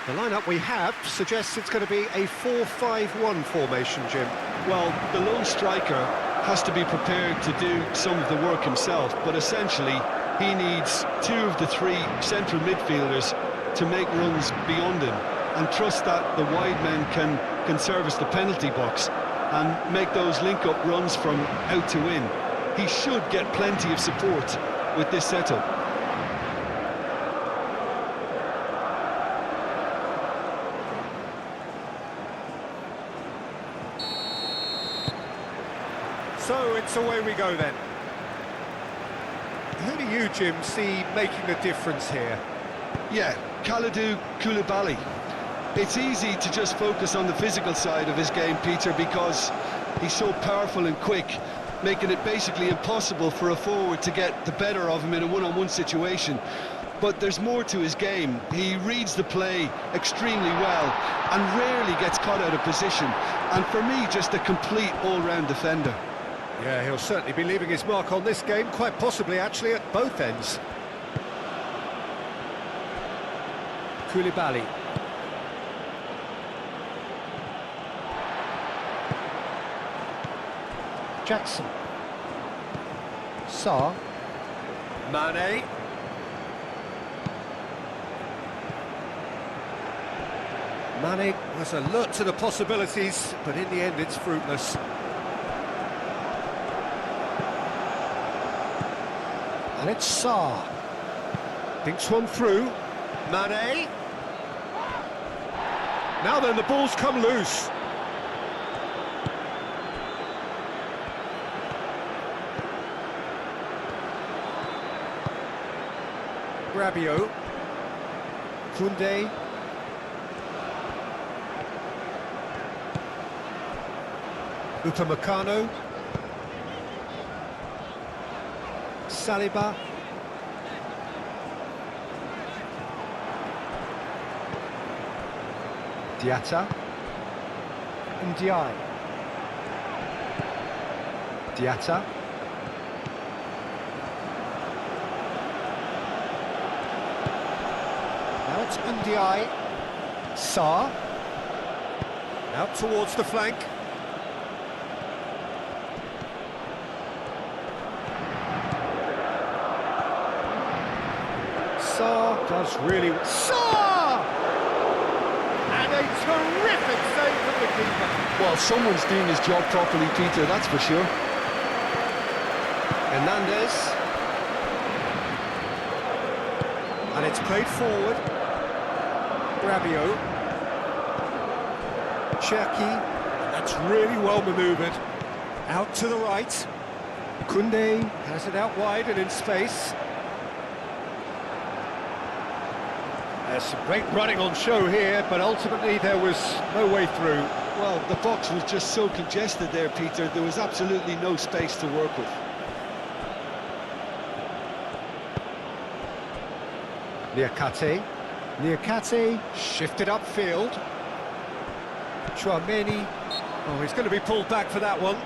The lineup we have suggests it's going to be a 4-5-1 formation, Jim. Well, the lone striker has to be prepared to do some of the work himself, but essentially he needs two of the three central midfielders to make runs beyond him and trust that the wide men can service the penalty box and make those link-up runs from out to in. He should get plenty of support with this setup. So it's away we go then. Who do you, Jim, see making the difference here? Yeah, Kalidou Koulibaly. It's easy to just focus on the physical side of his game, Peter, because he's so powerful and quick, making it basically impossible for a forward to get the better of him in a one-on-one situation. But there's more to his game. He reads the play extremely well and rarely gets caught out of position. And for me, just a complete all-round defender. Yeah, he'll certainly be leaving his mark on this game, quite possibly actually at both ends. Koulibaly. Jackson. Sarr. Mane. Mane was alert to the possibilities, but in the end it's fruitless. And it's Sarr. Thinks one through. Mane. Now then, the ball's come loose. Rabiot. Koundé. Upamecano. Saliba. Diatta. Ndiaye. Diatta. Now it's Ndiaye. Sarr. Out towards the flank. Sarr does really... Sarr! And a terrific save from the keeper. Well, someone's doing his job properly, Peter, that's for sure. Hernandez. And it's played forward. Rabiot. Cherki. That's really well manoeuvred. Out to the right. Koundé has it out wide and in space. There's some great running on show here, but ultimately there was no way through. Well, the box was just so congested there, Peter, there was absolutely no space to work with. Niakate shifted upfield. Chouameni. Oh, he's going to be pulled back for that one.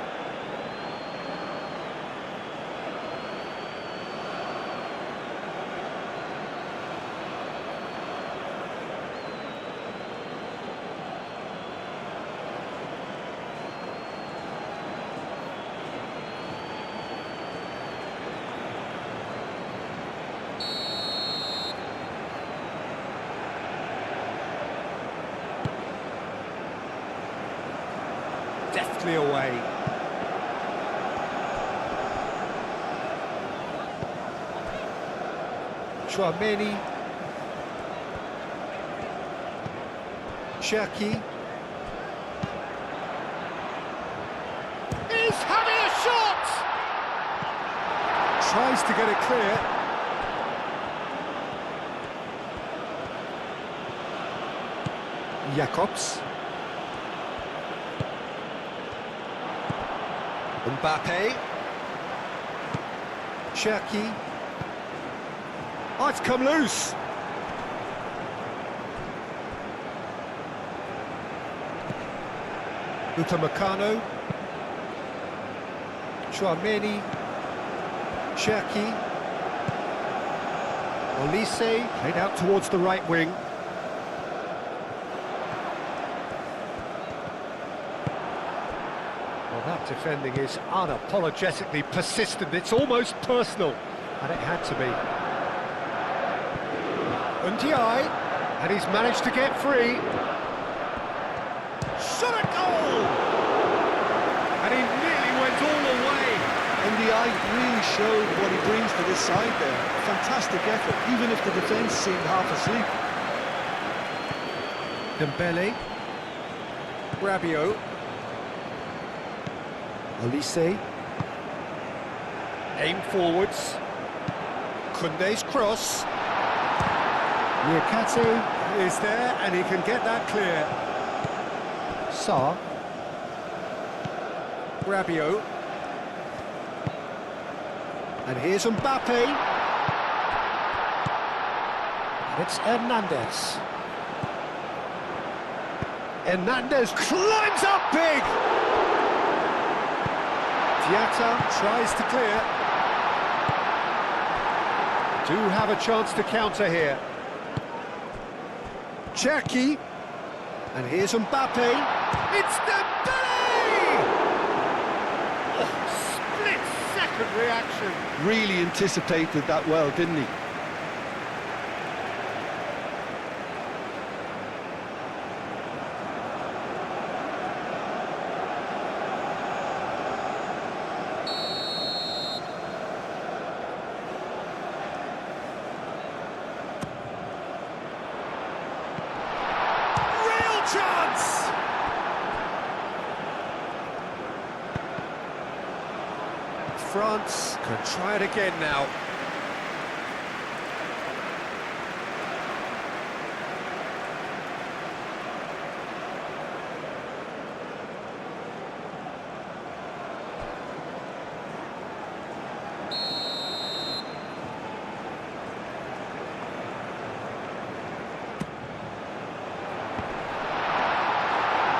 Deftly away. Chouameni. Cherki. He's having a shot! Tries to get it clear. Jacobs. Mbappe. Cherki. Oh, it's come loose. Upamecano. Chouameni. Cherki. Olise played out towards the right wing. Well, that defending is unapologetically persistent. It's almost personal, and it had to be. Ndiaye, and he's managed to get free. Shot at goal! And he nearly went all the way. And the eye really showed what he brings to this side there. Fantastic effort, even if the defence seemed half asleep. Dembele. Rabiot. Olise. Aim forwards. Koundé's cross. Niakate is there, and he can get that clear. Sarr. Rabiot. And here's Mbappe. And it's Hernandez. Hernandez climbs up big! Diatta tries to clear. Do have a chance to counter here. Cherki. And here's Mbappe. It's Dembele! Oh, split-second reaction. Really anticipated that well, didn't he? Chance! France can try it again now.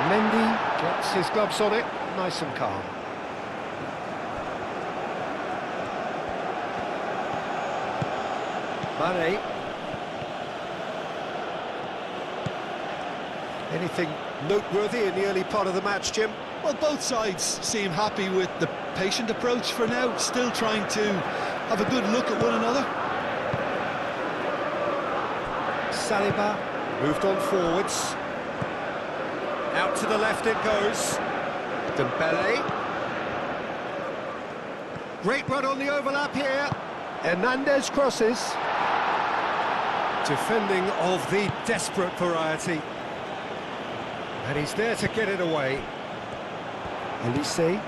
Mendy gets his gloves on it, nice and calm. Mane. Anything noteworthy in the early part of the match, Jim? Well, both sides seem happy with the patient approach for now, still trying to have a good look at one another. Saliba moved on forwards. Out to the left it goes. Dembele. Great run on the overlap here. Hernandez crosses. Defending of the desperate variety. And he's there to get it away. Olise.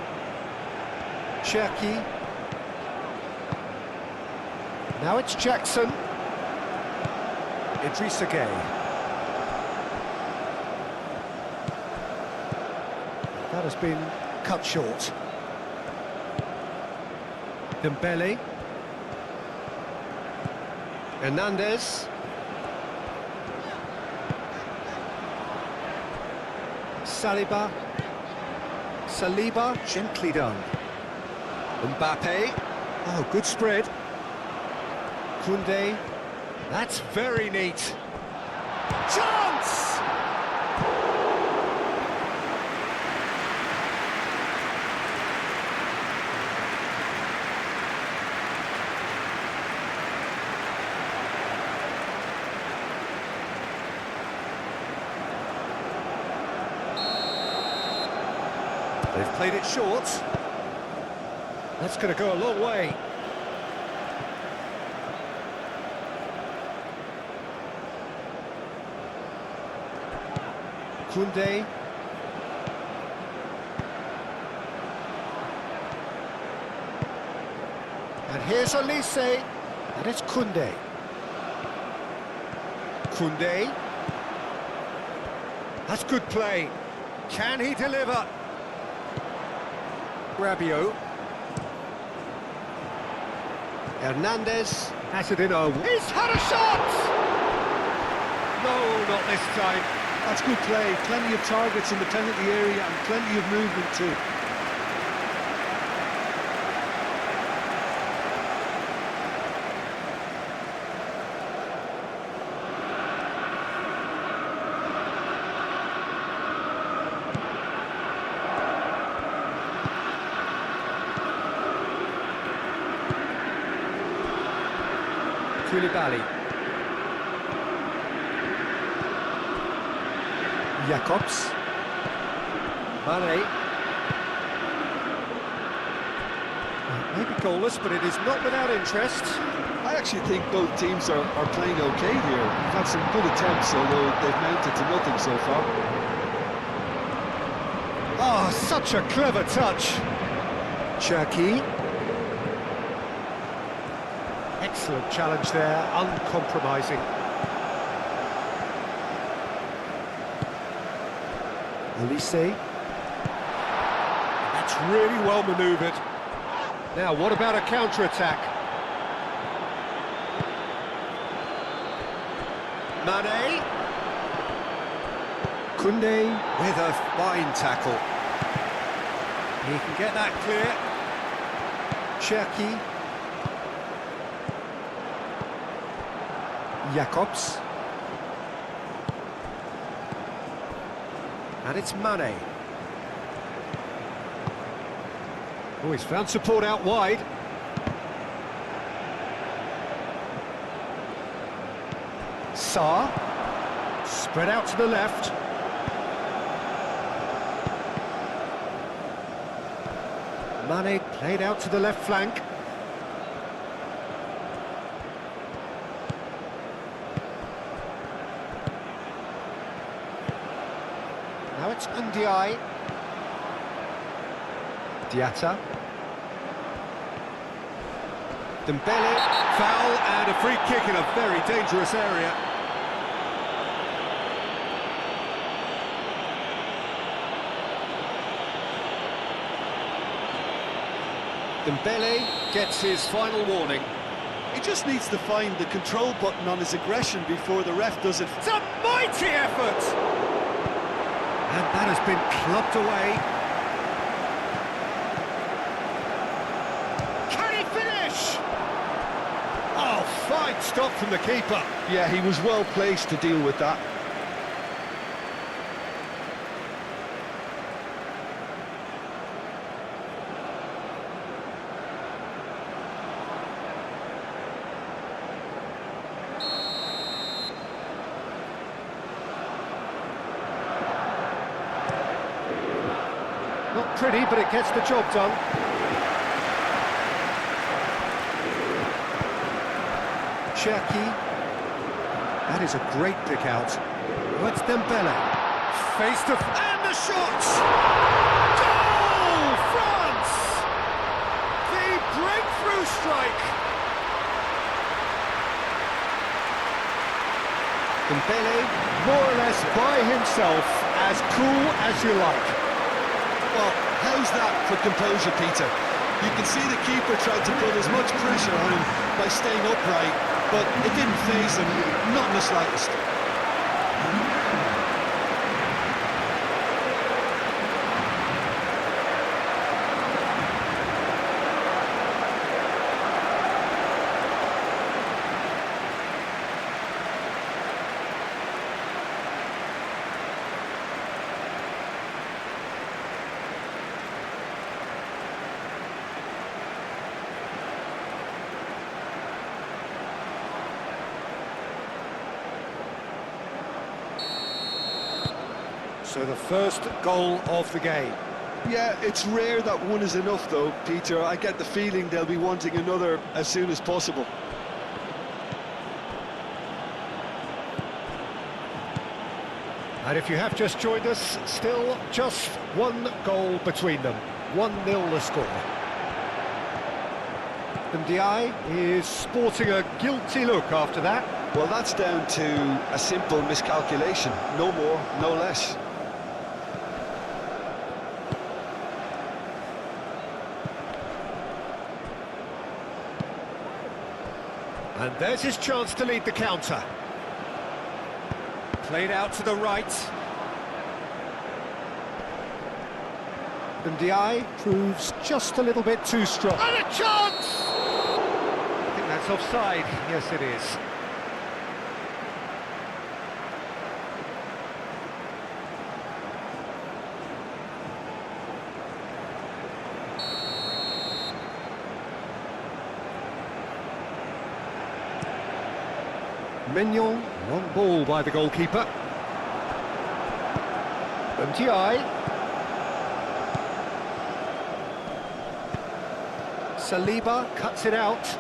Cherki. Now it's Jackson. Idrissa Gueye. That has been cut short. Dembele. Hernandez. Saliba, gently done. Mbappe. Oh, good spread. Koundé. That's very neat. Chance! They've played it short. That's going to go a long way. Koundé. And here's Olise. And it's Koundé. Koundé. That's good play. Can he deliver? Rabiot. Hernandez has it in. He's had a shot! No, not this time. That's good play. Plenty of targets in the penalty area and plenty of movement too. Koulibaly. Jacobs. Mane. Maybe goalless, but it is not without interest. I actually think both teams are playing okay here. We've had some good attempts, although they've mounted to nothing so far. Oh, such a clever touch. Cherki. Excellent challenge there, uncompromising. Elise. That's really well manoeuvred. Now, what about a counter-attack? Mane. Koundé with a fine tackle. He can get that clear. Cherki. Jacobs. And it's Mane. Oh, he's found support out wide. Sarr. Spread out to the left. Mane played out to the left flank. Now it's Ndiaye. Diatta. Dembele. Foul and a free kick in a very dangerous area. Dembele gets his final warning. He just needs to find the control button on his aggression before the ref does it. It's a mighty effort! And that has been clubbed away. Can he finish? Oh, fine stop from the keeper. Yeah, he was well placed to deal with that. Not pretty, but it gets the job done. Cherki. That is a great pick out. Oh, it's Dembele. Face to... And the shot! Goal! France! The breakthrough strike! Dembele, more or less by himself, as cool as you like. Well, how's that for composure, Peter? You can see the keeper tried to put as much pressure on him by staying upright, but it didn't faze him, not in the slightest. So the first goal of the game. Yeah, it's rare that one is enough though, Peter. I get the feeling they'll be wanting another as soon as possible. And if you have just joined us, still just one goal between them. 1-0 the score. And Ndiaye is sporting a guilty look after that. Well, that's down to a simple miscalculation. No more, no less. And there's his chance to lead the counter. Played out to the right. Ndiaye proves just a little bit too strong. And a chance! I think that's offside. Yes, it is. Mignon, long ball by the goalkeeper. MTI. Saliba cuts it out.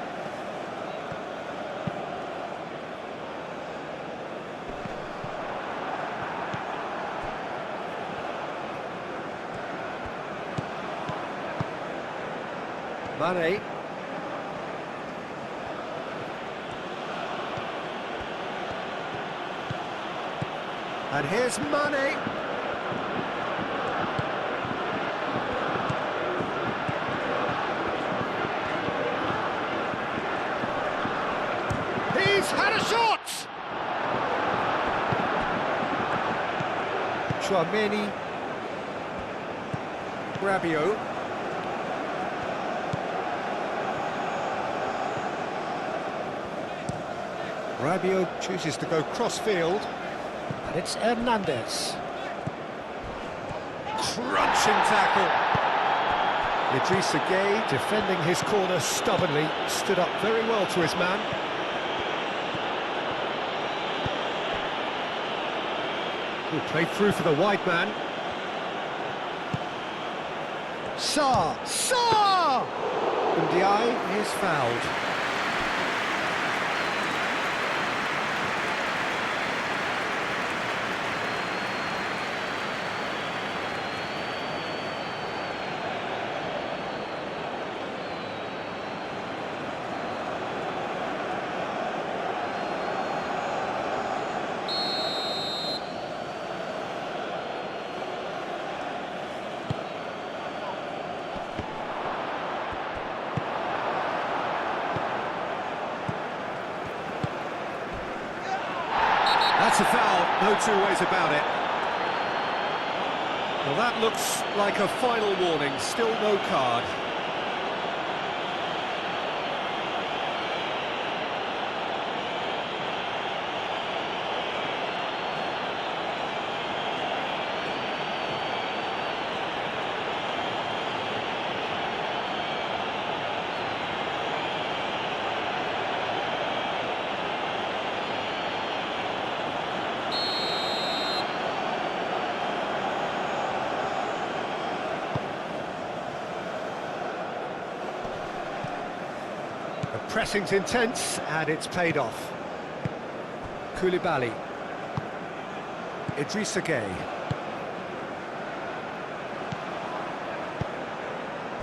Mane. And here's Mane. He's had a shot! Chouameni. Rabiot. Rabiot chooses to go cross-field, and it's Hernandez. Crunching tackle. Idrissa Gueye, defending his corner stubbornly, stood up very well to his man. Who played through for the wide man. Sarr! Ndiaye is fouled. That's a foul, no two ways about it. Well, that looks like a final warning, still no card. The pressing's intense, and it's paid off. Koulibaly. Idrissa Gueye.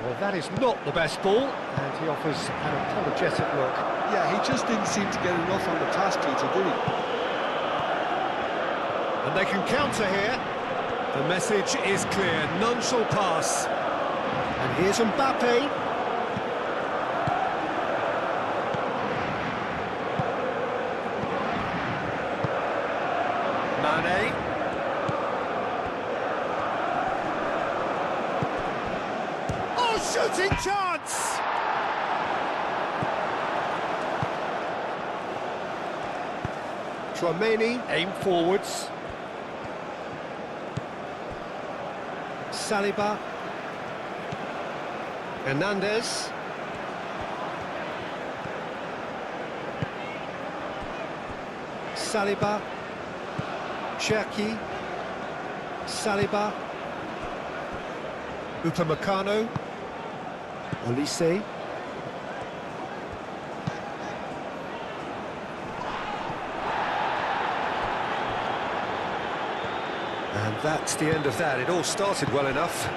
Well, that is not the best ball, and he offers an apologetic look. Yeah, he just didn't seem to get enough on the pass, Peter, did he? And they can counter here. The message is clear, none shall pass. And here's Mbappe. Mane. Oh, shooting chance! Chouameni, aim forwards. Saliba. Hernandez. Saliba. Cherki, Saliba, Upamecano, Olise, and that's the end of that. It all started well enough.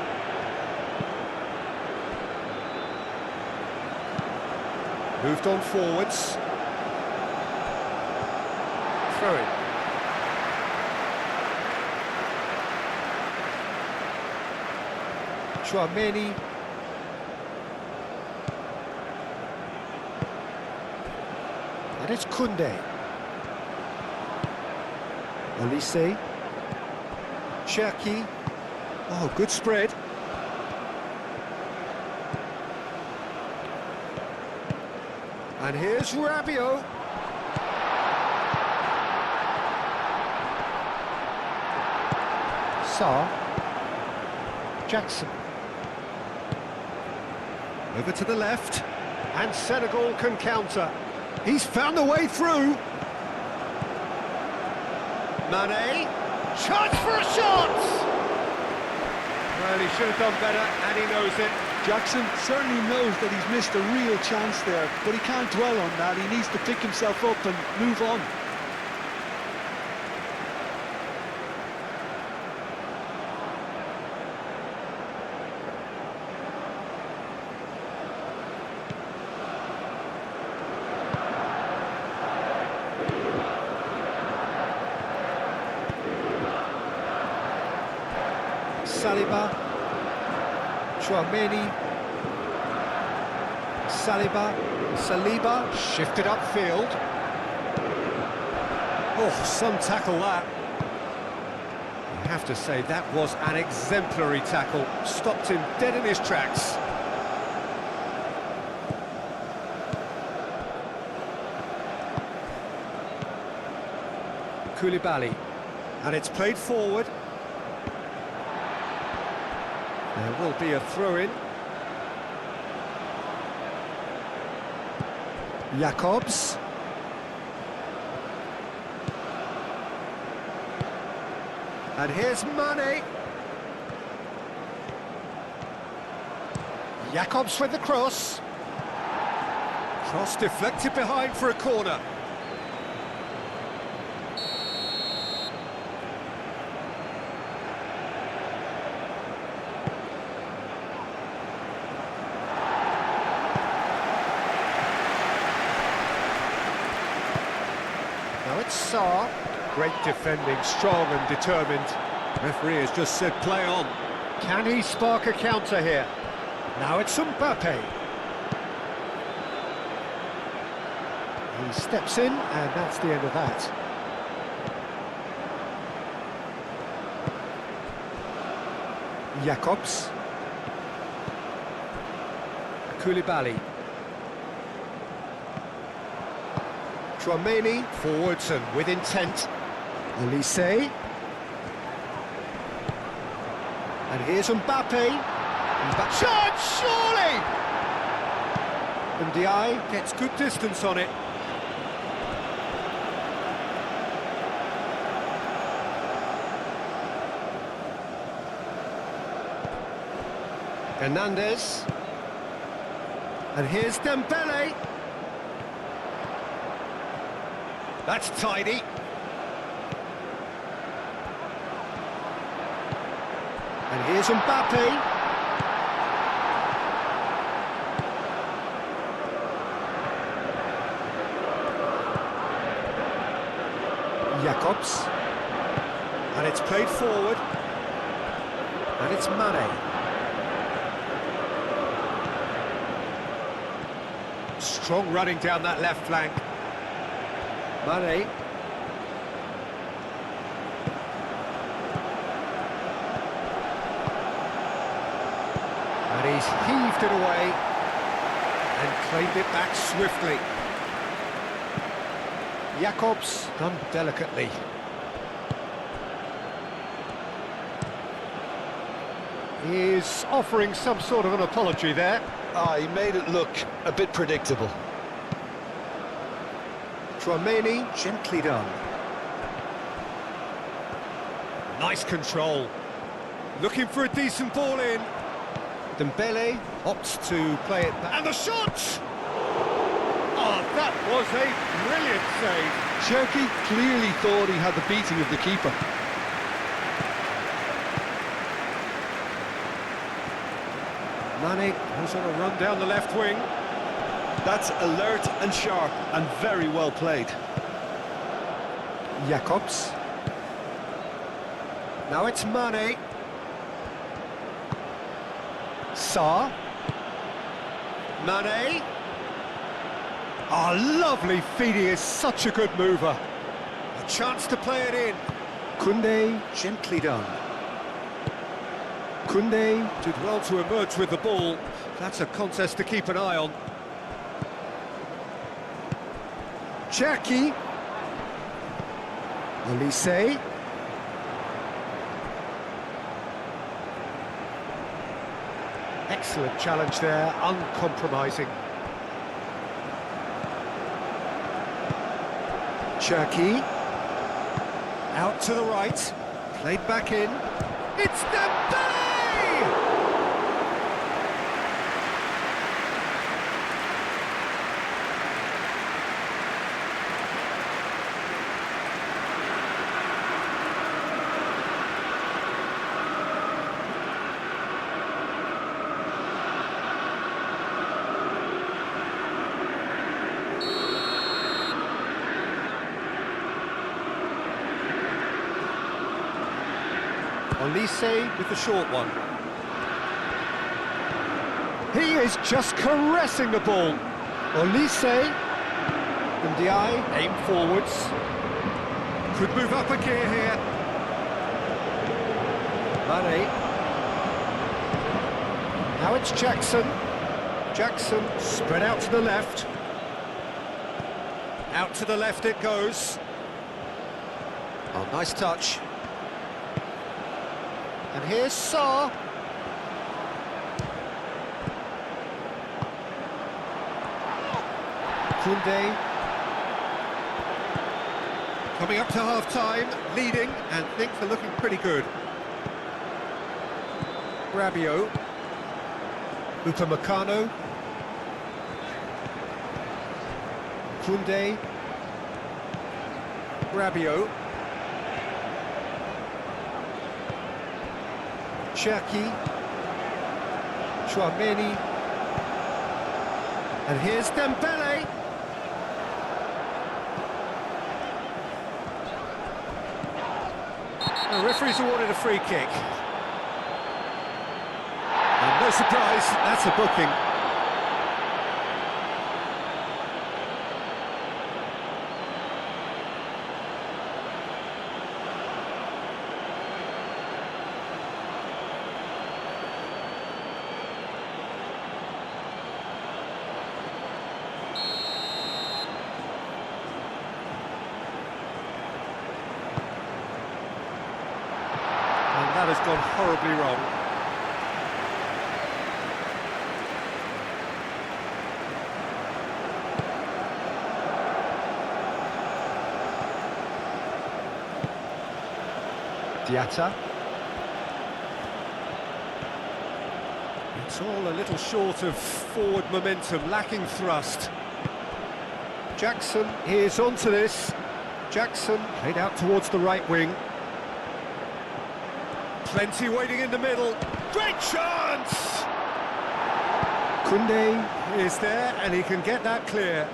Moved on forwards. Throw it. Chouameni. And it's Koundé. Olise. Cherki. Oh, good spread. And here's Rabiot. Sarr. Jackson. Over to the left, and Senegal can counter. He's found a way through. Mane, chance for a shot! Well, he should have done better, and he knows it. Jackson certainly knows that he's missed a real chance there, but he can't dwell on that. He needs to pick himself up and move on. Saliba, Chouameni, Saliba, shifted upfield. Oh, some tackle that. You have to say that was an exemplary tackle. Stopped him dead in his tracks. Koulibaly, and it's played forward. There will be a throw-in. Jacobs. And here's Mane. Jacobs with the cross. Cross deflected behind for a corner. Now it's Sarr. Great defending, strong and determined. Referee has just said play on. Can he spark a counter here? Now it's Mbappe. He steps in, and that's the end of that. Jacobs. Koulibaly. Chouameni, forwards and with intent. Elise. And here's Mbappe. Shot, surely! And Ndiaye gets good distance on it. Hernandez. And here's Dembele. That's tidy. And here's Mbappe. Jacobs. And it's played forward. And it's Mane. Strong running down that left flank. Mane. And he's heaved it away and claimed it back swiftly. Jacobs done delicately. He's offering some sort of an apology there. He made it look a bit predictable. Chouameni, gently done. Nice control. Looking for a decent ball in. Dembele opts to play it back. And the shot! Oh, that was a brilliant save. Cherki clearly thought he had the beating of the keeper. Mane goes on a run down the left wing. That's alert and sharp and very well played. Jacobs. Now it's Mane. Sarr. Mane. Oh, lovely feed. He is such a good mover. A chance to play it in. Koundé, gently done. Koundé did well to emerge with the ball. That's a contest to keep an eye on. Cherki. Elise. Excellent challenge there, uncompromising. Cherki. Out to the right. Played back in. It's Dembele! Olise with the short one. He is just caressing the ball. Olise. Ndiaye, aim forwards. Could move up a gear here. Mane. Now it's Jackson. Jackson spread out to the left. Out to the left it goes. Oh, nice touch. And here's Sarr. Koundé. Coming up to half-time, leading, and things are looking pretty good. Rabiot. Upamecano. Koundé. Rabiot. Cherki, Chouameni, and here's Dembele. The referee's awarded a free kick. And no surprise, that's a booking. That has gone horribly wrong. Diatta. It's all a little short of forward momentum, lacking thrust. Jackson is onto this. Jackson played out towards the right wing. Plenty waiting in the middle. Great chance! Koundé is there, and he can get that clear.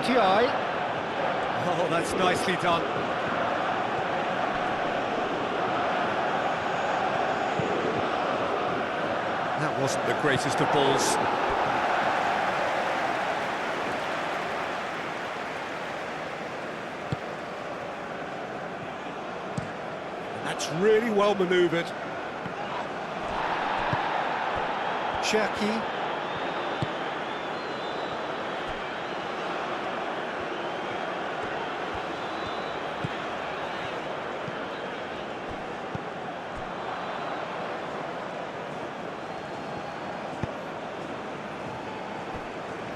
Ndiaye. Oh, that's nicely done. That wasn't the greatest of balls. That's really well manoeuvred. Cherki.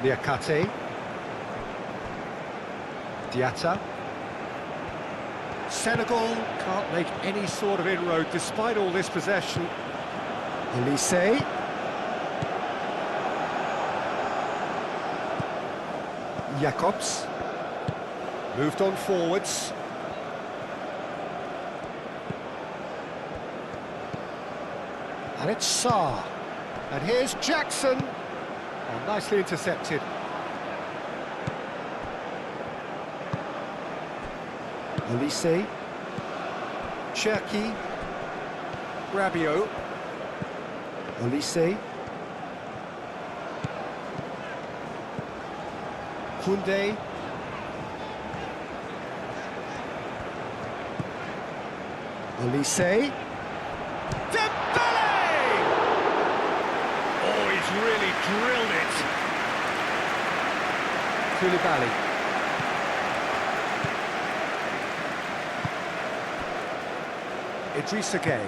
Niakate. Diatta. Senegal can't make any sort of inroad despite all this possession. Olise. Jacobs. Moved on forwards. And it's Sarr. And here's Jackson. Oh, nicely intercepted. Olise. Cherki. Rabiot. Olise. Koundé. Olise. Dembele! Oh, he's really drilled it. Koulibaly. Idrissa Gueye.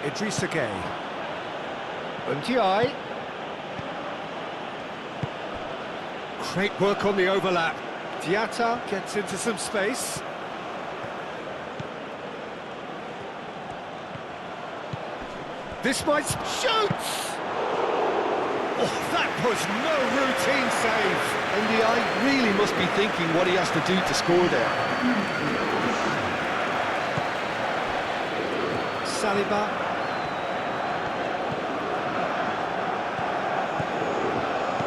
Idrissa Gueye. Ndiaye. Great work on the overlap. Diatta gets into some space. This might shoots! Oh, that was no routine save. Ndiaye really must be thinking what he has to do to score there. Saliba.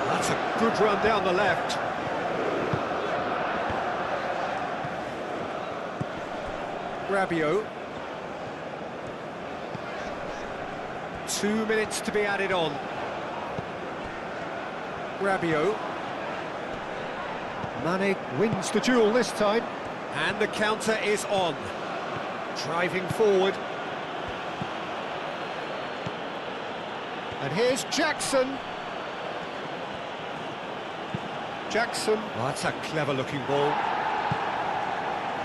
That's a good run down the left. Rabiot. 2 minutes to be added on. Rabiot. Mane wins the duel this time. And the counter is on. Driving forward. And here's Jackson. Jackson. Oh, that's a clever-looking ball.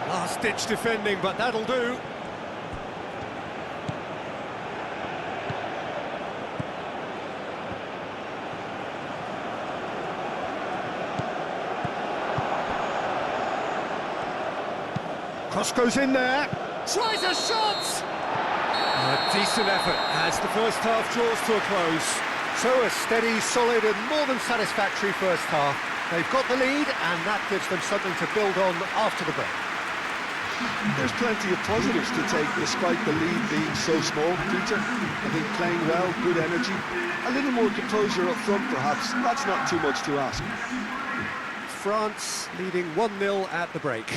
Last-ditch defending, but that'll do. Cross goes in there. Tries a shot! A decent effort as the first half draws to a close. So a steady, solid and more than satisfactory first half. They've got the lead and that gives them something to build on after the break. There's plenty of positives to take despite the lead being so small, Peter. I think playing well, good energy, a little more composure up front perhaps. That's not too much to ask. France leading 1-0 at the break.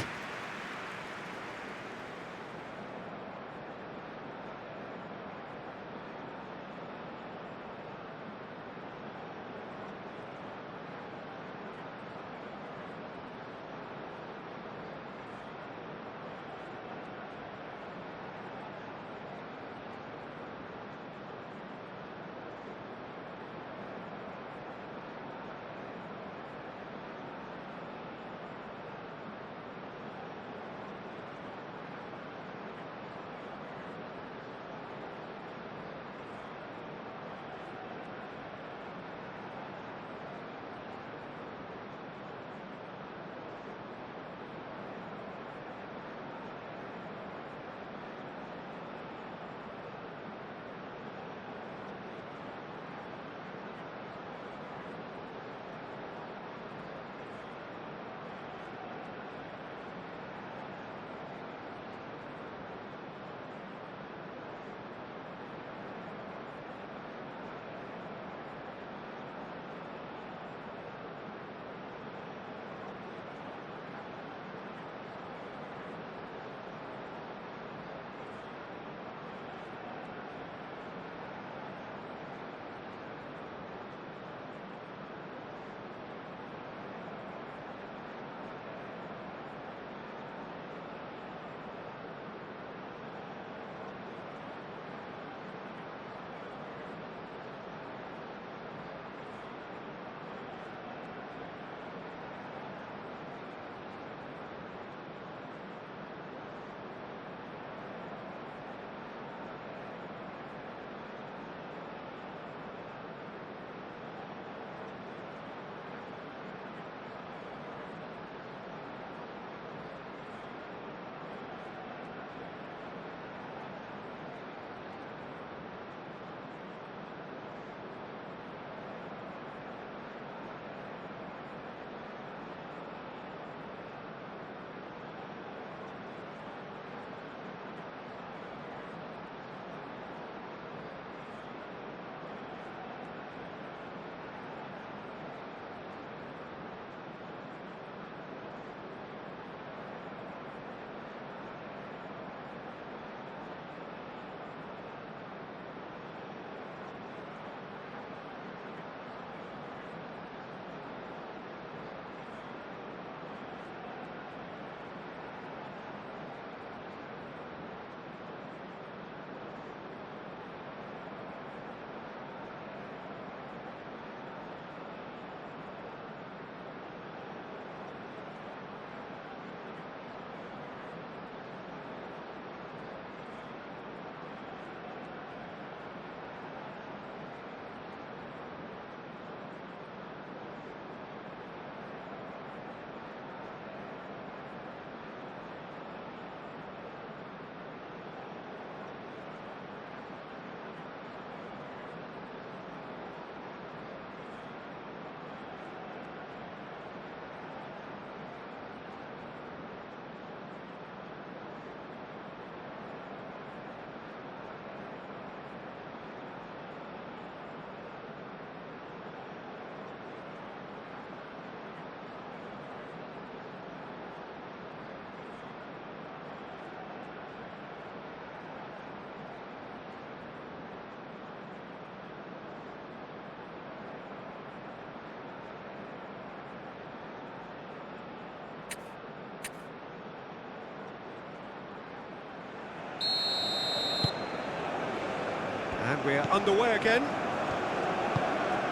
we're underway again.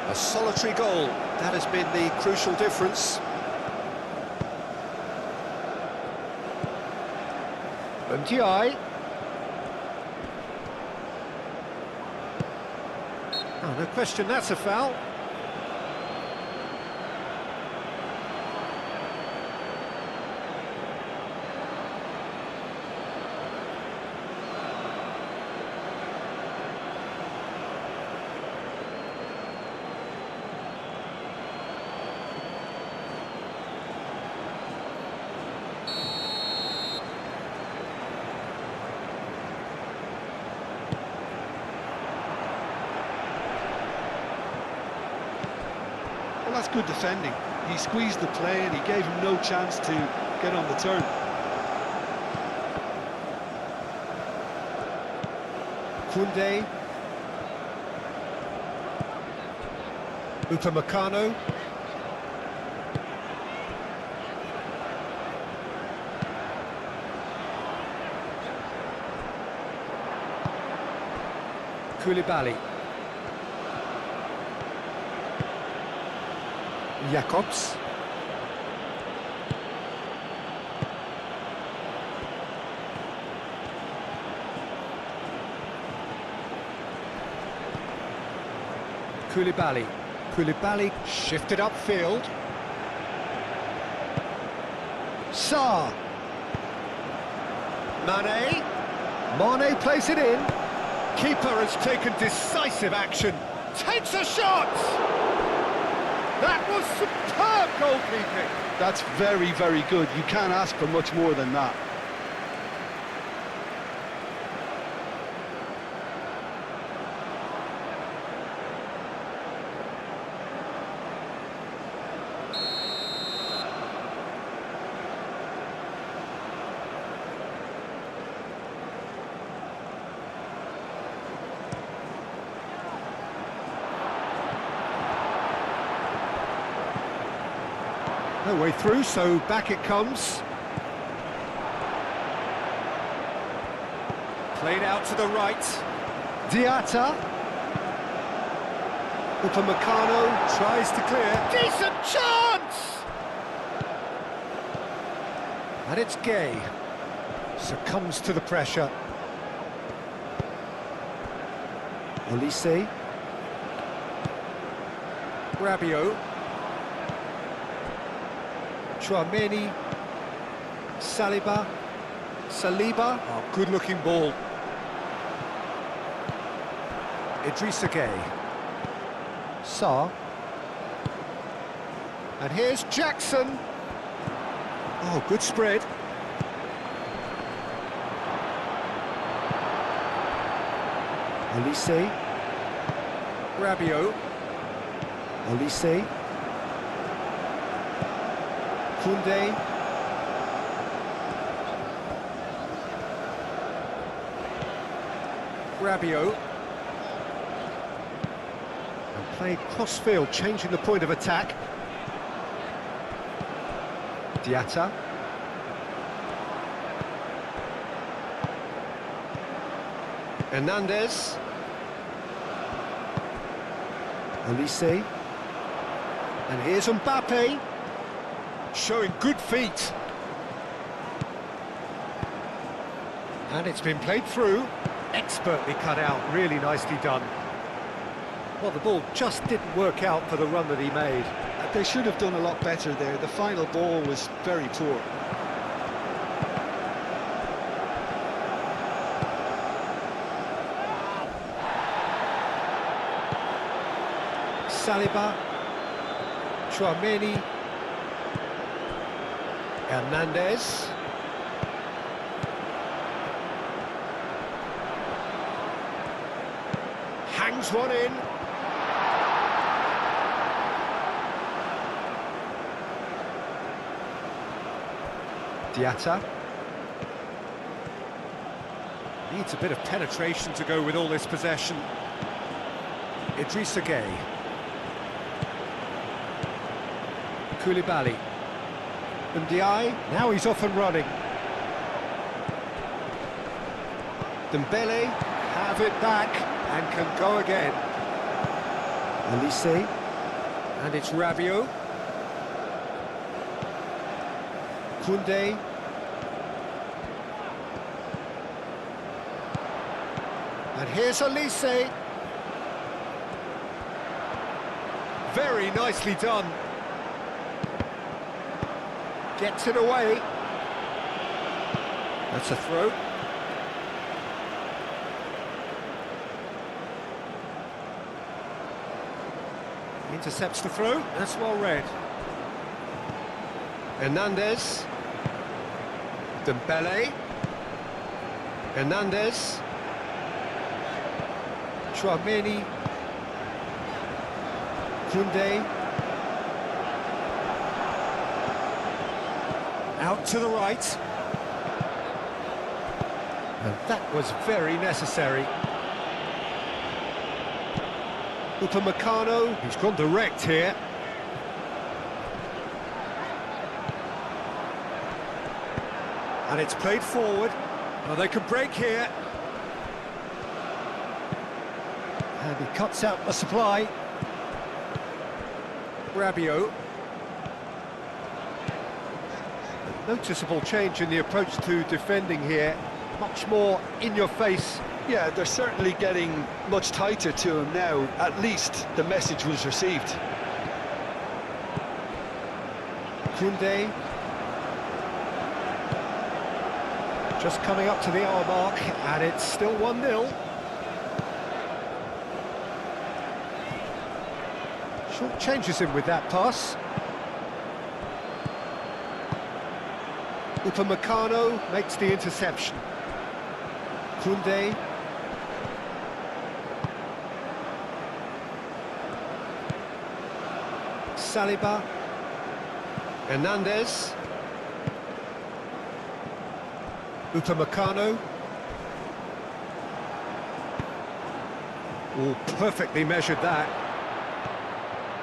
A solitary goal, that has been the crucial difference. Ndiaye. Oh, no question, that's a foul. Well, that's good defending. He squeezed the play and he gave him no chance to get on the turn. Koundé. Upamecano. Koulibaly. Jacobs. Koulibaly. Koulibaly shifted upfield. Sarr. Mane. Mane plays it in. Keeper has taken decisive action. Takes a shot! That was superb goalkeeping. That's very, very good. You can't ask for much more than that. No way through, so back it comes. Played out to the right. Diatta. Upamecano tries to clear. Decent chance! And it's Gay. Succumbs to the pressure. Olise. Rabiot. Chouameni, Saliba, oh, good-looking ball. Idrissa Gueye, Sarr, and here's Jackson. Oh, good spread. Olise, Rabiot, Olise. Koundé. Rabiot. And played cross-field, changing the point of attack. Diatta. Hernandez. Olise. And here's Mbappe. Showing good feet. And it's been played through. Expertly cut out, really nicely done. Well, the ball just didn't work out for the run that he made. They should have done a lot better there. The final ball was very poor. Saliba. Chouameni. Hernandez. Hangs one in. Diatta. Needs a bit of penetration to go with all this possession. Idrissa Gueye. Koulibaly. Ndiaye, now he's off and running. Dembele, have it back. and can go again. Elise. And it's Rabiot. Koundé. And here's Elise. Very nicely done. Gets it away. That's a throw. Intercepts the throw. That's well read. Hernandez. Dembele. Hernandez. Chouameni. Koundé. Out to the right. And that was very necessary. Upamecano, he's gone direct here. And it's played forward. Well, they can break here. And he cuts out the supply. Rabiot. Noticeable change in the approach to defending here. Much more in your face. Yeah, they're certainly getting much tighter to him now. At least the message was received. Koundé. Just coming up to the hour mark, and it's still 1-0. Short changes him with that pass. Upamecano makes the interception. Koundé. Saliba. Hernandez. Upamecano. Oh, perfectly measured that.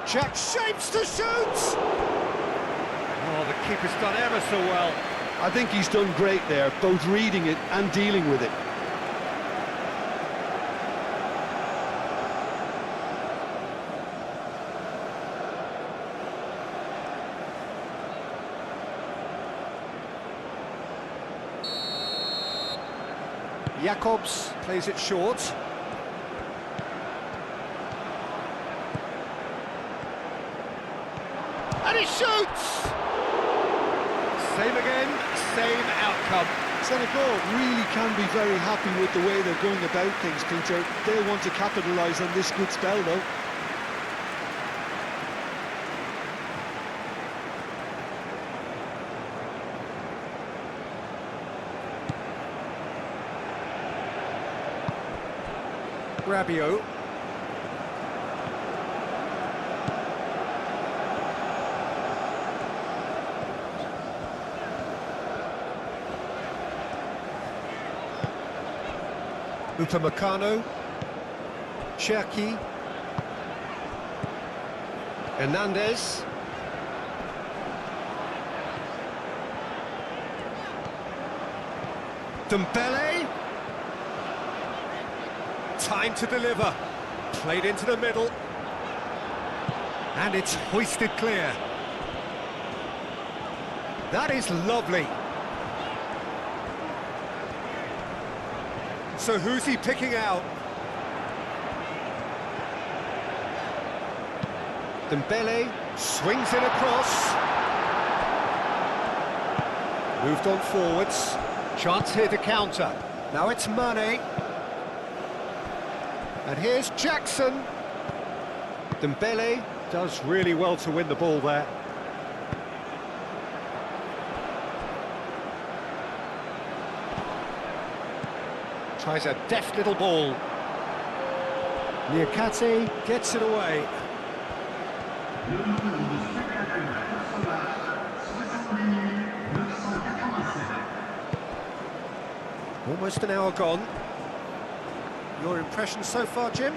Jack shapes to shoot! Oh, the keeper's done ever so well. I think he's done great there, both reading it and dealing with it. Jacobs plays it short. And he shoots! Same again, same outcome. Senegal really can be very happy with the way they're going about things, Peter. They'll want to capitalise on this good spell, though. Rabiot. Upamecano. Cherki. Hernandez. Dembele. Time to deliver. Played into the middle. And it's hoisted clear. That is lovely. So who's he picking out? Dembele swings it across. Moved on forwards. Chance here to counter. Now it's Mane. And here's Jackson. Dembele does really well to win the ball there. Tries a deft little ball. Niakate gets it away. Almost an hour gone. Your impression so far, Jim?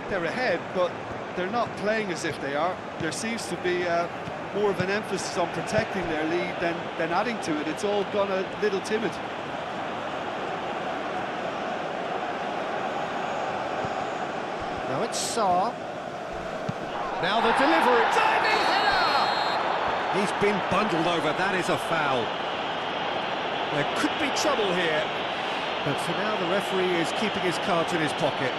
They're ahead, but they're not playing as if they are. There seems to be more of an emphasis on protecting their lead than adding to it. It's all gone a little timid. Now it's Sarr. Now the delivery. Diving header! He's been bundled over. That is a foul. There could be trouble here. But for now, the referee is keeping his cards in his pocket.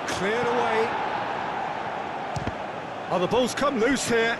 Cleared away. Oh, the ball's come loose here.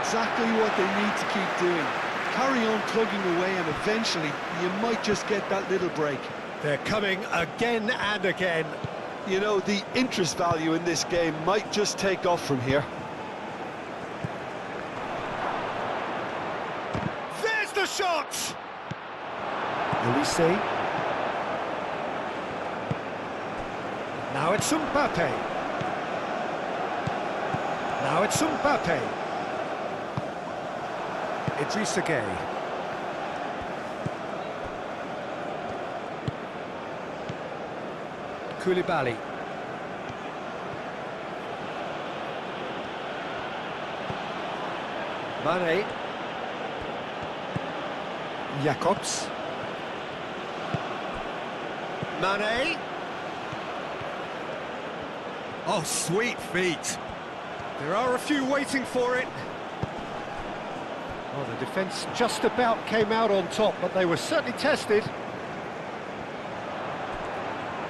Exactly what they need to keep doing. Carry on plugging away and eventually you might just get that little break. They're coming again and again. You know, the interest value in this game might just take off from here. There's the shot! Will we see? Now it's Mbappe. Now it's Mbappe. Idrissa Gueye. Koulibaly. Mane. Jacobs. Mane. Oh, sweet feet. There are a few waiting for it. Well, the defence just about came out on top, but they were certainly tested.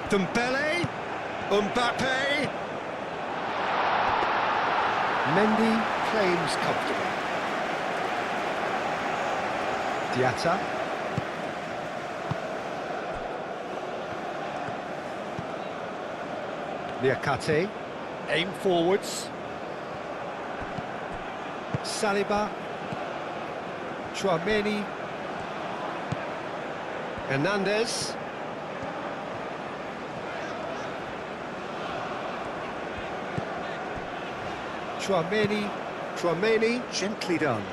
Dembele, Mbappe. Mendy claims comfortably. Diatta. Niakate, aim forwards. Saliba. Chouameni, Hernandez, Chouameni, gently done.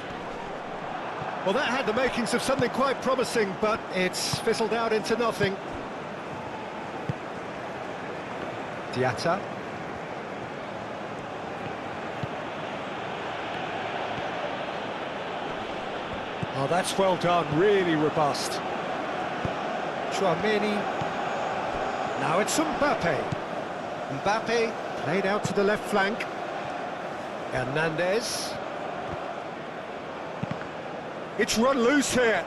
Well, that had the makings of something quite promising, but it's fizzled out into nothing. Diatta. Oh, that's well done, really robust. Chouameni. Now it's Mbappe. Mbappe played out to the left flank. Hernandez. It's run loose here.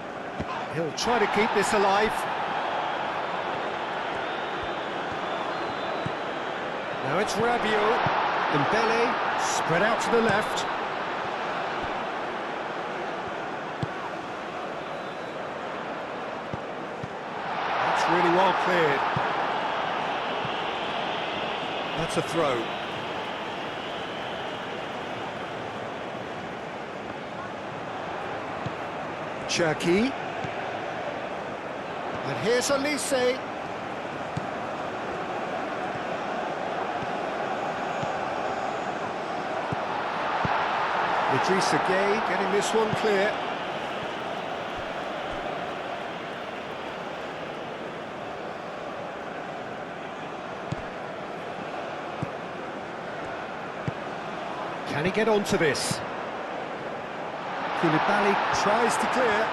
He'll try to keep this alive. Now it's Rabiot. Dembele spread out to the left. Really well cleared. That's a throw. Cherki. And here's Elise. Idrissa Gueye getting this one clear. Can he get onto this? Koulibaly tries to clear.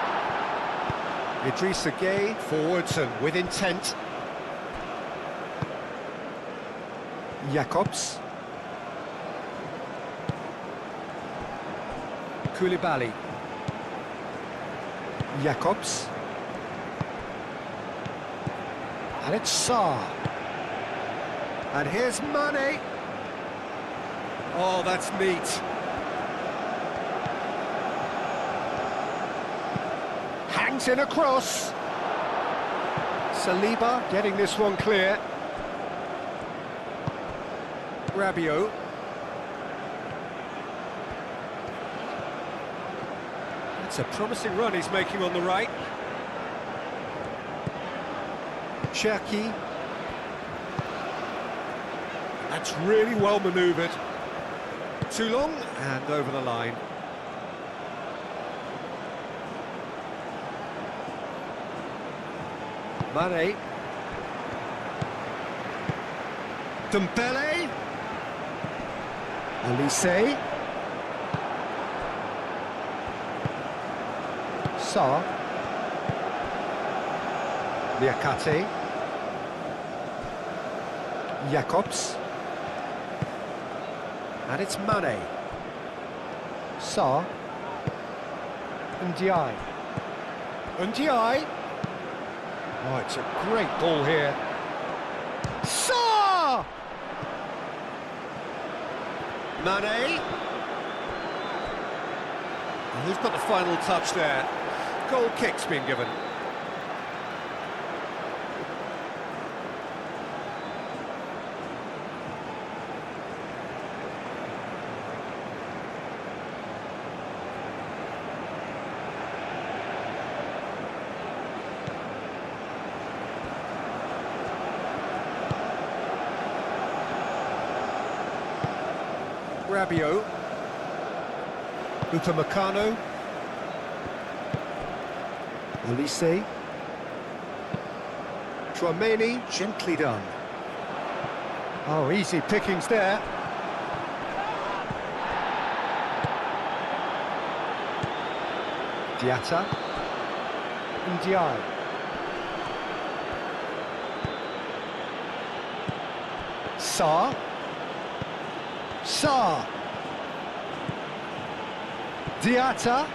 Idrissa Gueye forwards and with intent. Jacobs. Koulibaly. Jacobs. And it's Sarr. And here's Mane. Oh, that's neat. Hangs in a cross. Saliba getting this one clear. Rabiot. That's a promising run he's making on the right. Cherki. That's really well manoeuvred. Too long and over the line. Mane. Dembele. Elise. Sarr. Liakate. Jacobs. And it's Mane. Sarr. Ndiaye. Ndiaye. Oh, it's a great ball here. Sarr! Mane. And who's got the final touch there? Goal kick's been given. Rabiot. Upamecano. Elise. Tchouaméni, gently done. Oh, easy pickings there. Diatta. Ndiaye. Sarr. Sarr. Diatta.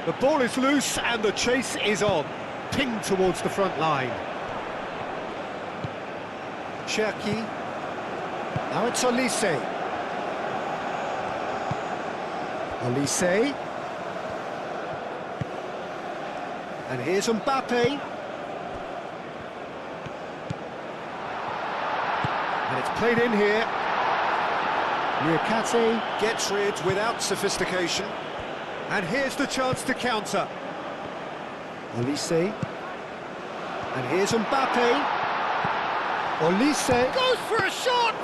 The ball is loose and the chase is on. Pinged towards the front line. Cherki. Now it's Elise. Elise. And here's Mbappe. And it's played in here. Liakate gets rid without sophistication. And here's the chance to counter. Elise. And here's Mbappe. Elise goes for a shot!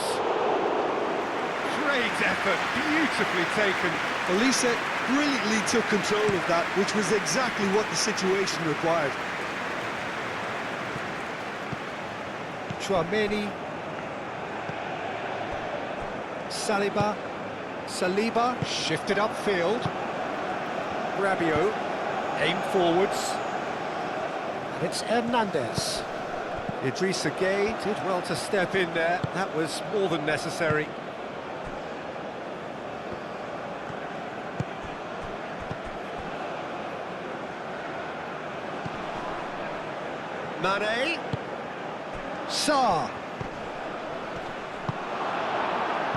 Great effort, beautifully taken. Elise brilliantly took control of that, which was exactly what the situation required. Tchouaméni. Saliba shifted upfield. Rabiot, aim forwards. And it's Hernandez. Idrissa Gueye did well to step in there. That was more than necessary. Mane. Sarr.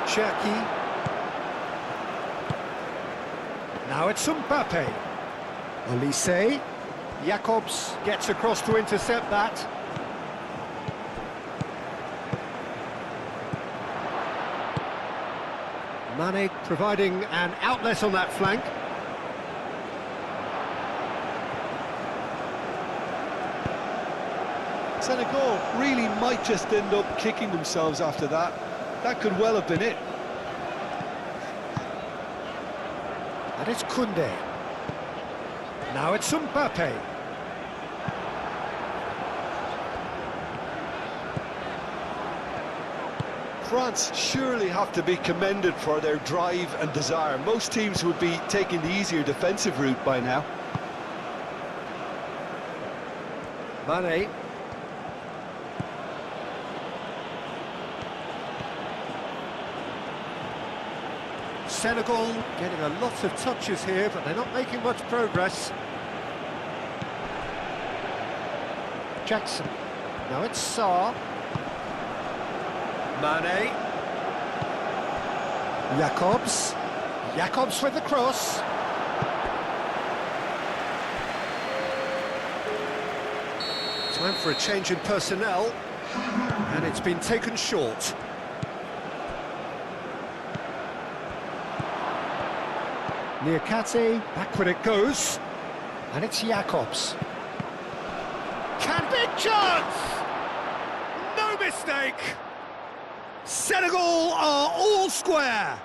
Cherki. Now it's Mbappe. Elise. Jacobs gets across to intercept that. Mane providing an outlet on that flank. Senegal really might just end up kicking themselves after that. That could well have been it. And it's Koundé. Now it's Mbappe. France surely have to be commended for their drive and desire. Most teams would be taking the easier defensive route by now. Mane. Senegal getting a lot of touches here, but they're not making much progress. Jackson. Now it's Sarr. Mane. Jacobs. Jacobs with the cross. Time for a change in personnel, and it's been taken short. Niakate, back when it goes, and it's Jakobs. Can big chance! No mistake! Senegal are all square!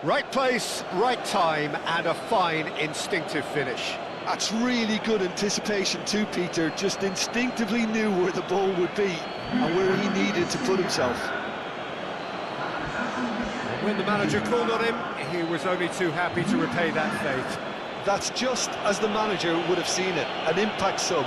Right place, right time, and a fine instinctive finish. That's really good anticipation too, Peter. Just instinctively knew where the ball would be and where he needed to put himself. When the manager called on him, he was only too happy to repay that faith. That's just as the manager would have seen it, an impact sub.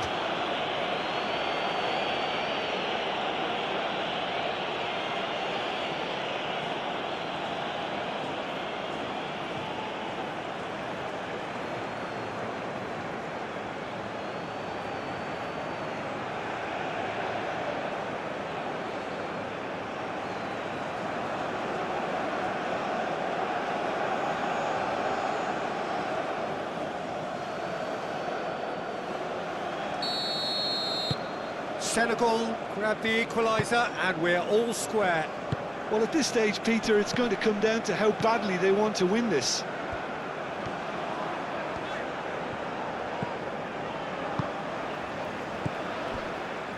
Senegal grab the equaliser, and we're all square. Well, at this stage, Peter, it's going to come down to how badly they want to win this.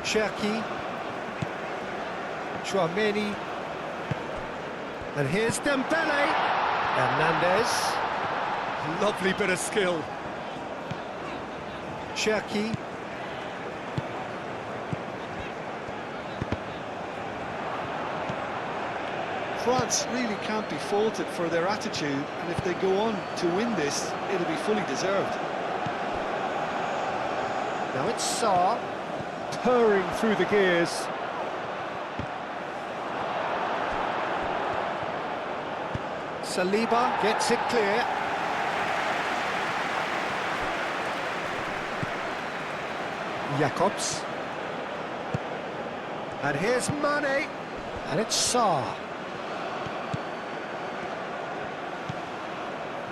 Cherki, Chouameni, and here's Dembele, Hernandez, lovely bit of skill. Cherki, France really can't be faulted for their attitude, and if they go on to win this, it'll be fully deserved. now it's Sarr, purring through the gears. Saliba gets it clear. Jakobs. And here's Mane. And it's Sarr.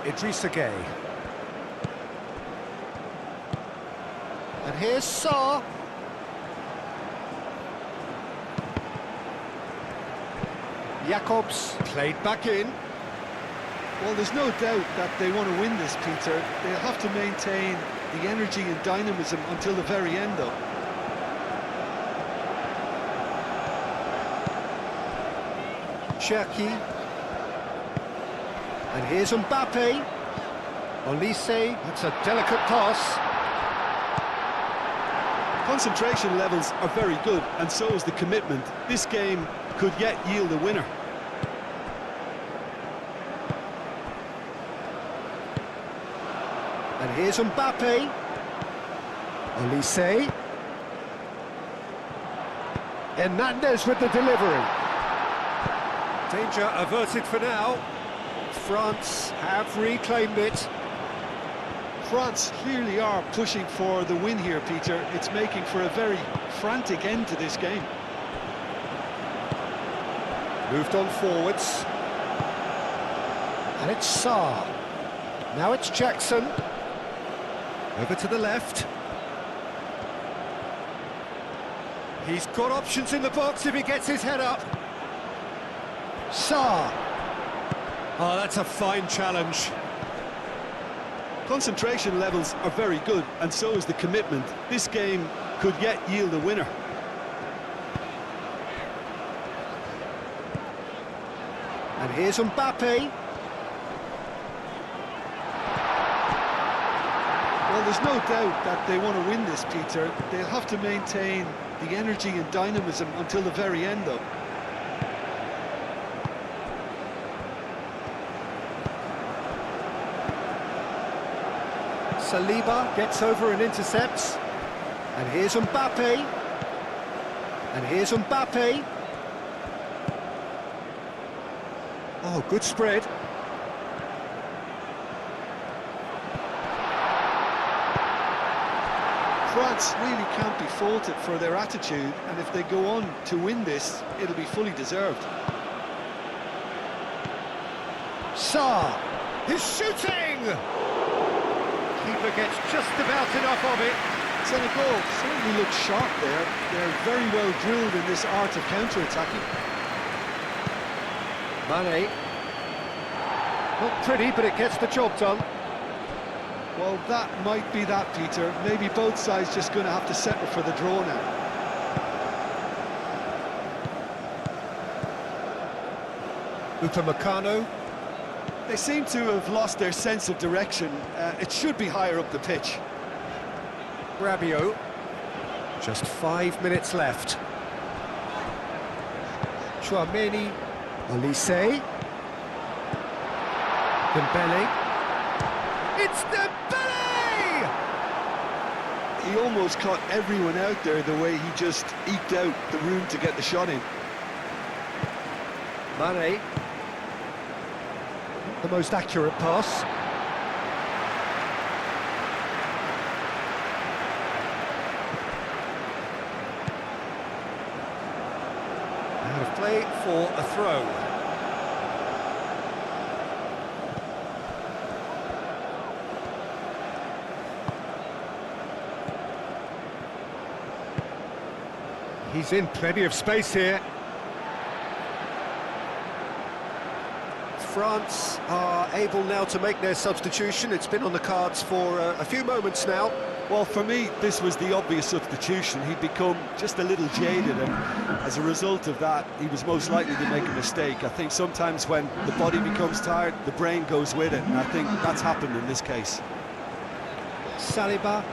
Idrissa Gueye. And here's Sarr. Jakobs played back in. Well, there's no doubt that they want to win this, Peter. They'll have to maintain the energy and dynamism until the very end, though. Cherki. And here's Mbappe. Olise, that's a delicate pass. Concentration levels are very good, and so is the commitment. This game could yet yield a winner. And here's Mbappe. Olise. Hernandez with the delivery. Danger averted for now. France have reclaimed it. France clearly are pushing for the win here, Peter. It's making for a very frantic end to this game. Moved on forwards. And it's Sarr. Now it's Jackson. Over to the left. He's got options in the box if he gets his head up. Sarr. Oh, that's a fine challenge. Concentration levels are very good, and so is the commitment. This game could yet yield a winner. And here's Mbappe. Well, there's no doubt that they want to win this, Peter. They'll have to maintain the energy and dynamism until the very end, though. Saliba gets over and intercepts. And here's Mbappe. And here's Mbappe. Oh, good spread. France really can't be faulted for their attitude, and if they go on to win this, it'll be fully deserved. Sarr, he's shooting! Keeper gets just about enough of it. Senegal certainly look sharp there. They're very well drilled in this art of counter-attacking. Mane. Not pretty, but it gets the job done. Well, that might be that, Peter. Maybe both sides just going to have to settle for the draw now. Upamecano. They seem to have lost their sense of direction. It should be higher up the pitch. Rabiot. Just 5 minutes left. Chouameni. Olise. Dembele. It's Dembele! He almost caught everyone out there the way he just eked out the room to get the shot in. Mane. The most accurate pass. Out of play for a throw. He's in plenty of space here. France are able now to make their substitution. It's been on the cards for a few moments now. Well, for me, this was the obvious substitution. He'd become just a little jaded, and as a result of that, he was most likely to make a mistake. I think sometimes when the body becomes tired, the brain goes with it, and I think that's happened in this case. Saliba.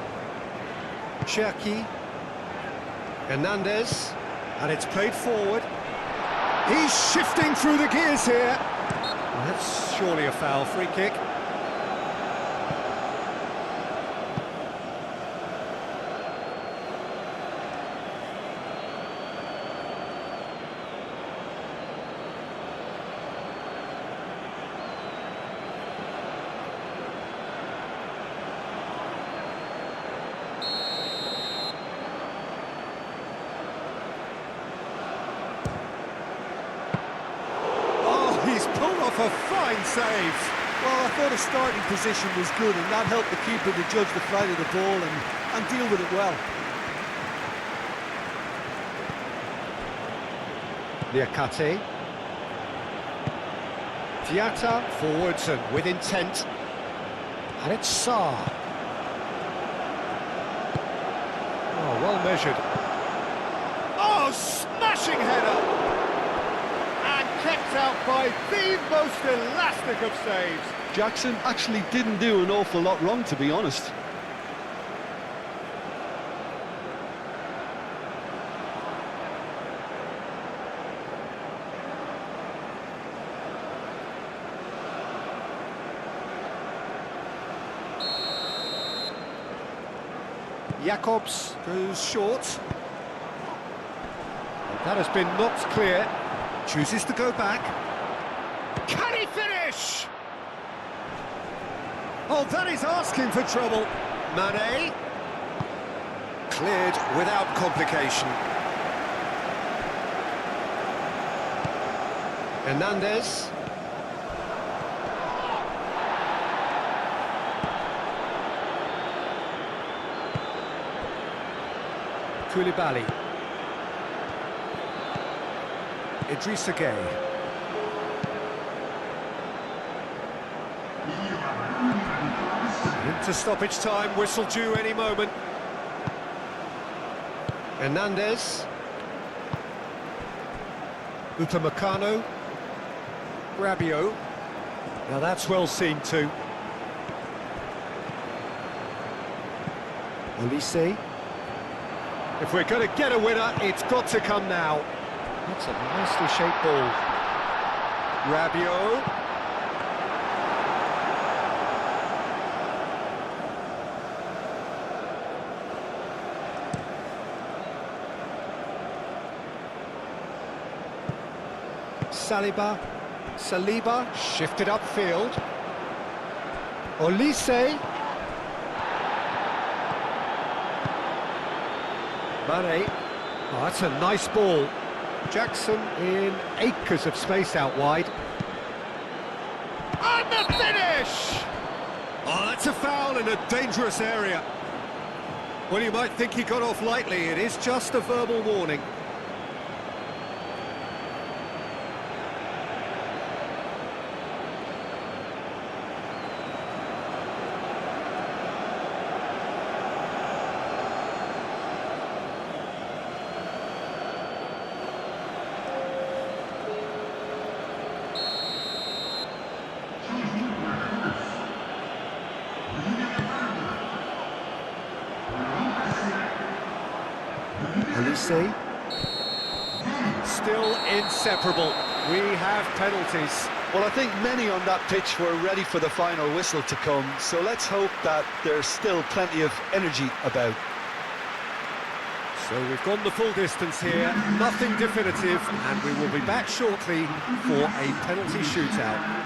Cherki. Hernandez. And it's played forward. He's shifting through the gears here. That's surely a foul. Free kick. A fine save. Well, I thought his starting position was good, and that helped the keeper to judge the flight of the ball and deal with it well. Niakate. Diatta forwards and with intent. And it's Sarr. Oh, well measured. Oh, smashing header! Kept out by the most elastic of saves. Jackson actually didn't do an awful lot wrong, to be honest. Jacobs goes short. That has been knocked clear. Chooses to go back. Can he finish? Oh, that is asking for trouble. Mane. Cleared without complication. Hernandez. Koulibaly. Idrissa Gueye. Into stoppage time, whistle due any moment. Hernandez. Upamecano. Rabiot. Now that's well seen too. Olise. If we're going to get a winner, it's got to come now. That's a nicely shaped ball. Rabiot. Saliba shifted upfield. Olise. Mane. Oh, that's a nice ball. Jackson in acres of space out wide. And the finish! Oh, that's a foul in a dangerous area. Well, you might think he got off lightly. It is just a verbal warning. Lucy. Still inseparable. We have penalties. Well, I think many on that pitch were ready for the final whistle to come, so let's hope that there's still plenty of energy about. So we've gone the full distance here, nothing definitive, and we will be back shortly for a penalty shootout.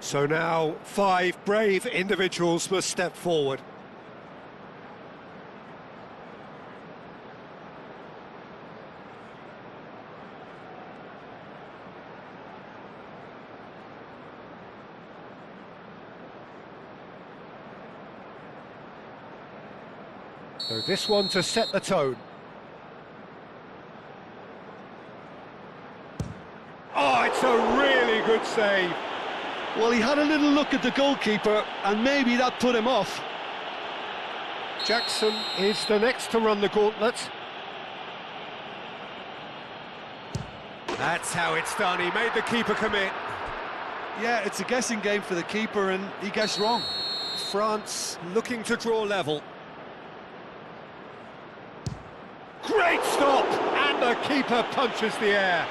So now 5 brave individuals must step forward. So this one to set the tone. Oh, it's a really good save. Well, he had a little look at the goalkeeper, and maybe that put him off. Jackson is the next to run the gauntlet. That's how it's done. He made the keeper commit. Yeah, it's a guessing game for the keeper, and he guessed wrong. France looking to draw level. Great stop! And the keeper punches the air.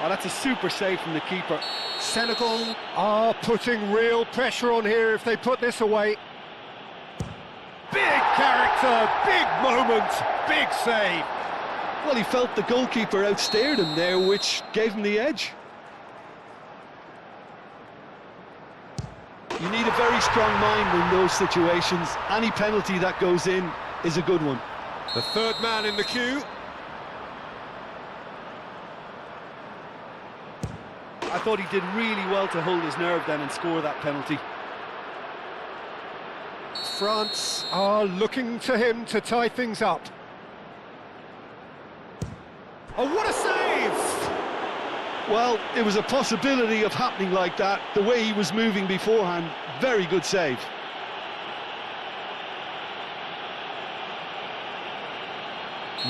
Oh, that's a super save from the keeper. Senegal are putting real pressure on here if they put this away. Big character, big moment, big save. Well, he felt the goalkeeper outstared him there, which gave him the edge. You need a very strong mind in those situations. Any penalty that goes in is a good one. The third man in the queue. I thought he did really well to hold his nerve then and score that penalty. France are looking to him to tie things up. Oh, what a save! Well, it was a possibility of happening like that, the way he was moving beforehand. Very good save.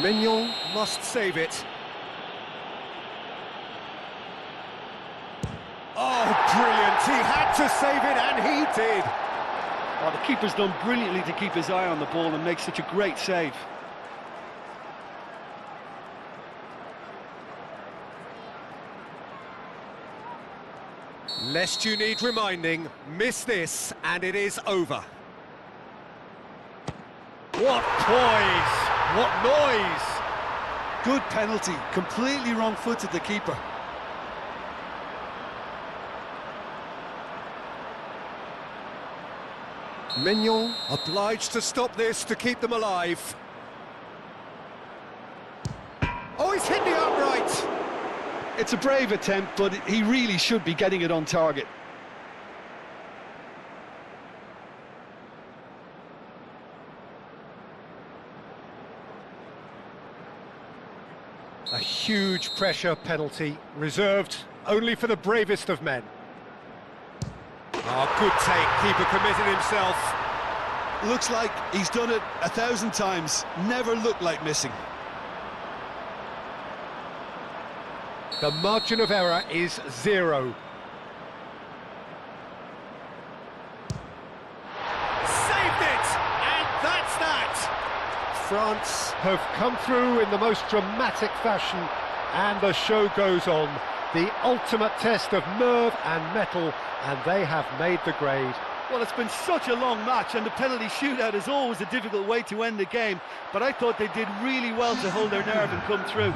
Mignon must save it. Oh, brilliant! He had to save it, and he did! Oh, the keeper's done brilliantly to keep his eye on the ball and make such a great save. Lest you need reminding, miss this, and it is over. What poise! What noise! Good penalty, completely wrong-footed the keeper. Mignon obliged to stop this to keep them alive. Oh, he's hit the upright! It's a brave attempt, but he really should be getting it on target. A huge pressure penalty, reserved only for the bravest of men. Oh, good take, keeper committed himself. Looks like he's done it 1,000 times, never looked like missing. The margin of error is 0. Saved it! And that's that! France have come through in the most dramatic fashion, and the show goes on. The ultimate test of nerve and mettle, and they have made the grade. Well, it's been such a long match, and the penalty shootout is always a difficult way to end the game, but I thought they did really well to hold their nerve and come through.